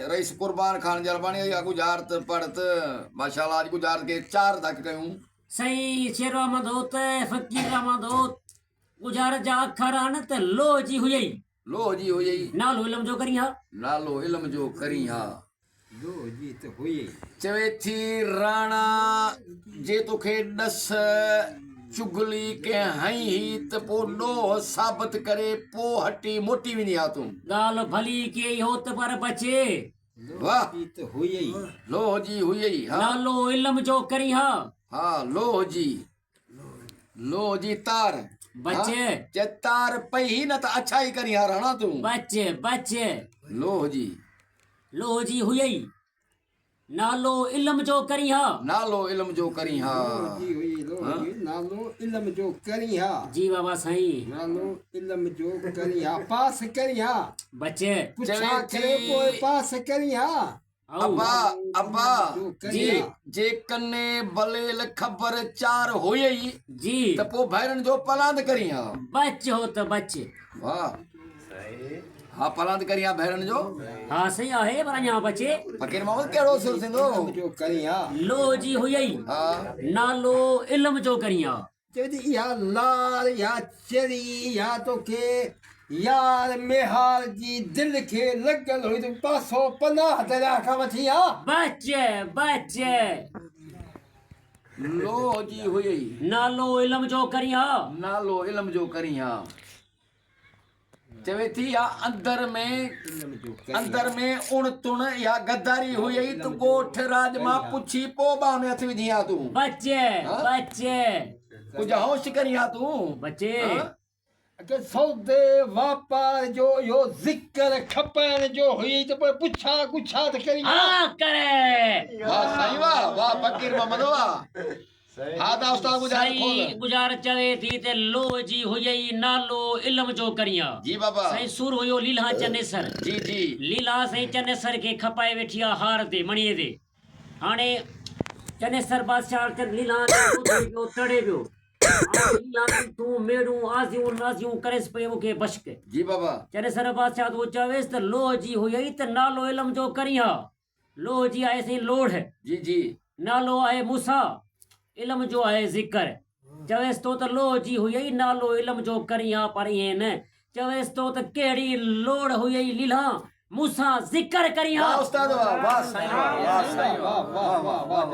Rice कुर्बान खान जलवानी या गुजारत पढ़त माशाल्लाह आज गुजार के 4 तक कयूं सही शेर अहमद होत फकीर अहमद होत गुजार जा खरान त लो जी हुई लो जी हुई नालो इल्म जो करिया नालो इल्म जो करी हा लो जी तो हुई चवे थी राणा जे तोखे दस चुगली के हई ही त पो नो साबित करे पो हटी मोटी भी नहीं आ तू गाल भली के होत पर बचे वाह जी तो हुई लो जी हुई हाँ नालो इल्म जो करिया हाँ लो जी तार बचे हाँ, जे तार पई ही न त अच्छा ही करी हा राणा तू बचे बचे लो जी हुई नालो इल्म जो करिया नालो इल्म जो करी हा जी हुई लो जी नालो इल्म जो करी हा जी बाबा साईं नालो इल्म जो करी हा पास करी हा बचे पुछा करे पोइ पास करी हा अब्बा अब्बा जो जी करी हा जे कने बलेल खबर 4 होई जी त पो भैरन जो पलांद करी हा बच हो त बच वाह हाँ पलांद करी हा भैरन जो हाँ सही आहे पर यहाँ बचे फकीर मोहम्मद केड़ो सुर सिंधो इल्म जो करी हा लो जी हुई हाँ नालो इल्म जो करिया चवंदी या लाल या चरी या तोखे यार मेहार जी दिल खे लॻल हुई त पासो 50 दरिया खां वठी हा बचे लो जी हुई नालो इल्म जो करिया नालो इल्म जो करी हा चवे थी या अंदर में उण तुण या गद्दारी हुई तो गोठ राज मां पुछी पो बा में हथ विधी हा तू बचे कुछ होश करी हा तू बचे हाँ? के सौदे वापार जो यो ज़िक्र खपण जो हुई त पोइ पुछा गुछा त करी हाँ करे वाह साईं वाह फकीर मोहम्मद वाह हा ता उस्ताद गुजार सही खोल गुजार चवे थी ते लो जी हुई नालो इल्म जो करिया जी बाबा सही सुर हुयो लीला चनेसर जी लीला सही चनेसर के खपाए वेठी आ हार ते मणीअ ते हाणे चनेसर बादशाह ते लीला पियो तड़े पियो लीला तूं मेड़ू आजियूं नाजियूं करेस पे मूंखे बश्क जी बाबा चनेसर बादशाह तो चवेस त लो जी हुई त नालो इल्म जो करिया लो जी आहे सही लोढ़ जी नालो आहे मूसा इल्म जो आहे ज़िक्र चवेस तो त लो जी हुई नालो इल्म जो करिया पर ये न चवेस तो त केड़ी लोड़ हुई लीला मूसा ज़िक्र करिया वाह उस्ताद वाह साईं वाह साईं वाह वाह वाह वाह